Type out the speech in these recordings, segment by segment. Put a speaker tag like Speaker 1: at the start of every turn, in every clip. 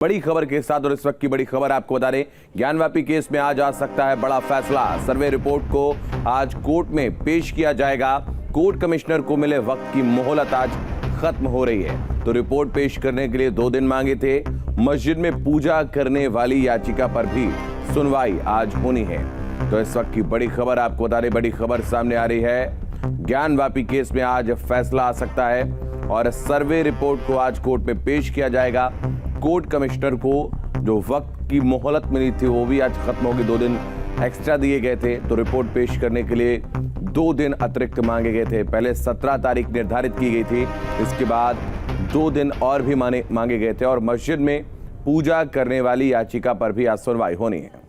Speaker 1: बड़ी खबर के साथ और इस वक्त की बड़ी खबर आपको बता दें, ज्ञानवापी केस में आज आ सकता है बड़ा फैसला। सर्वे रिपोर्ट को आज कोर्ट में पेश किया जाएगा। कोर्ट कमिश्नर को मिले वक्त की मोहलत आज खत्म हो रही है, तो रिपोर्ट पेश करने के लिए 2 दिन मांगे थे। मस्जिद में पूजा करने वाली याचिका पर भी सुनवाई आज होनी है। तो इस वक्त की बड़ी खबर आपको बता दें, बड़ी खबर सामने आ रही है। ज्ञानवापी केस में आज फैसला आ सकता है और सर्वे रिपोर्ट को आज कोर्ट में पेश किया जाएगा। कोर्ट कमिश्नर को जो वक्त की मोहलत मिली थी वो भी आज खत्म होगी। 2 दिन एक्स्ट्रा दिए गए थे, तो रिपोर्ट पेश करने के लिए 2 दिन अतिरिक्त मांगे गए थे। पहले 17 तारीख निर्धारित की गई थी, इसके बाद 2 दिन और भी मांगे गए थे और मस्जिद में पूजा करने वाली याचिका पर भी आज सुनवाई होनी है।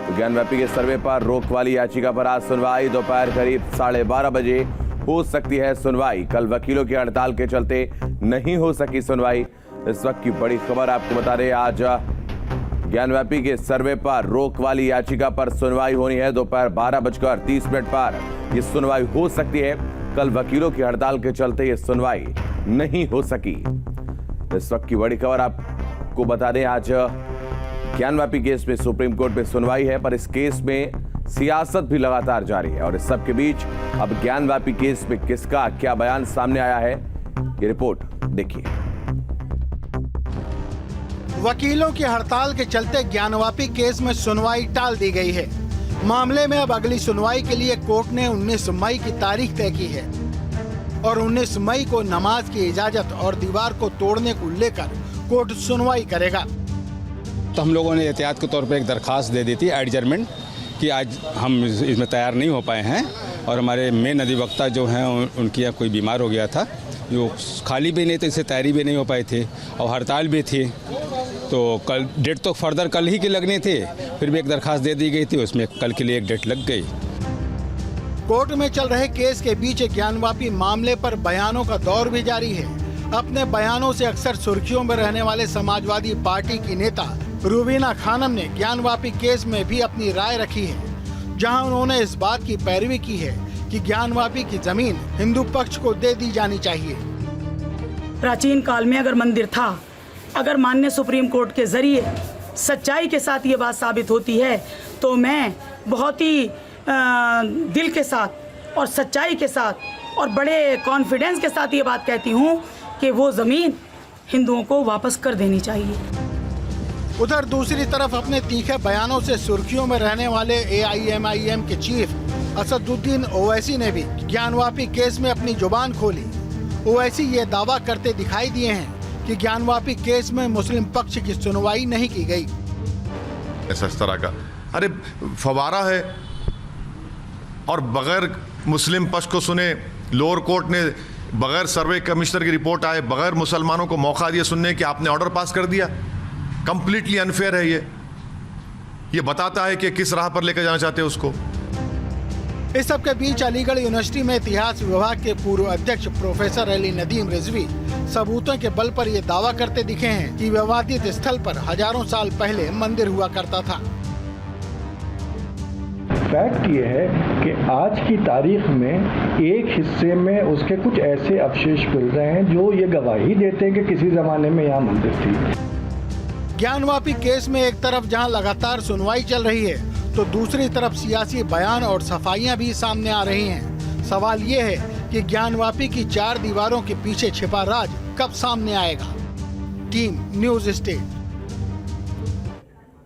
Speaker 1: तो ज्ञानवापी के सर्वे पर रोक वाली याचिका पर आज सुनवाई दोपहर करीब 12:30 बजे हो सकती है सुनवाई। कल वकीलों की हड़ताल के चलते नहीं हो सकी सुनवाई। इस वक्त की बड़ी खबर आपको बता रहे, आज ज्ञानवापी के सर्वे पर रोक वाली याचिका पर सुनवाई होनी है। दोपहर 12:30 पर यह सुनवाई हो सकती है। कल वकीलों की हड़ताल के चलते यह सुनवाई नहीं हो सकी। इस वक्त की बड़ी खबर आपको बता दें, आज ज्ञानवापी केस में सुप्रीम कोर्ट में सुनवाई है, पर इस केस में सियासत भी लगातार जारी है। और इस सब के बीच अब ज्ञानवापी केस में किसका क्या बयान सामने आया है, ये रिपोर्ट देखिए।
Speaker 2: वकीलों की हड़ताल के चलते ज्ञानवापी केस में सुनवाई टाल दी गई है। मामले में अब अगली सुनवाई के लिए कोर्ट ने 19 मई की तारीख तय की है और 19 मई को नमाज की इजाजत और दीवार को तोड़ने को लेकर कोर्ट सुनवाई करेगा।
Speaker 3: तो हम लोगों ने एहतियात के तौर पर एक दरखास्त दे दी थी एडजर्नमेंट कि आज हम इसमें तैयार नहीं हो पाए हैं और हमारे मेन अधिवक्ता जो हैं उनकी यहाँ कोई बीमार हो गया था, जो खाली भी नहीं थे, इससे तैयारी भी नहीं हो पाए थे और हड़ताल भी थी। तो कल डेट तो फर्दर कल ही के लगने थे, फिर भी एक दरखास्त दे दी गई थी, उसमें कल के लिए एक डेट लग गई।
Speaker 2: कोर्ट में चल रहे केस के बीच ज्ञानवापी मामले पर बयानों का दौर भी जारी है। अपने बयानों से अक्सर सुर्खियों में रहने वाले समाजवादी पार्टी की नेता रूबीना खानम ने ज्ञानवापी केस में भी अपनी राय रखी है, जहां उन्होंने इस बात की पैरवी की है कि ज्ञानवापी की जमीन हिंदू पक्ष को दे दी जानी चाहिए।
Speaker 4: प्राचीन काल में अगर मंदिर था, अगर माननीय सुप्रीम कोर्ट के जरिए सच्चाई के साथ ये बात साबित होती है, तो मैं बहुत ही दिल के साथ और सच्चाई के साथ और बड़े कॉन्फिडेंस के साथ ये बात कहती हूँ कि वो ज़मीन हिंदुओं को वापस कर देनी चाहिए।
Speaker 2: उधर दूसरी तरफ अपने तीखे बयानों से सुर्खियों में रहने वाले AIMIM के चीफ असदुद्दीन ओवैसी ने भी ज्ञानवापी केस में अपनी जुबान खोली। ओवैसी ये दावा करते दिखाई दिए हैं कि ज्ञानवापी केस में मुस्लिम पक्ष की सुनवाई नहीं की गई।
Speaker 5: ऐसा इस तरह का अरे फवारा है और बगैर मुस्लिम पक्ष को सुने लोअर कोर्ट ने बगैर सर्वे कमिश्नर की रिपोर्ट आए, बगैर मुसलमानों को मौका दिए सुनने कि आपने ऑर्डर पास कर दिया। कंप्लीटली अनफेयर है ये बताता है कि किस राह पर लेकर जाना चाहते हैं उसको।
Speaker 2: इस सब के बीच अलीगढ़ यूनिवर्सिटी में इतिहास विभाग के पूर्व अध्यक्ष प्रोफेसर अली नदीम रिजवी सबूतों के बल पर ये दावा करते दिखे हैं कि विवादित स्थल पर हजारों साल पहले मंदिर हुआ करता था।
Speaker 6: फैक्ट ये है कि आज की तारीख में एक हिस्से में उसके कुछ ऐसे अवशेष मिल रहे हैं जो ये गवाही देते हैं कि किसी जमाने में यहाँ मंदिर थी।
Speaker 2: ज्ञानवापी केस में एक तरफ जहां लगातार सुनवाई चल रही है, तो दूसरी तरफ सियासी बयान और सफाइयां भी सामने आ रही हैं। सवाल ये है कि ज्ञानवापी की 4 दीवारों के पीछे छिपा राज कब सामने आएगा। Team news state.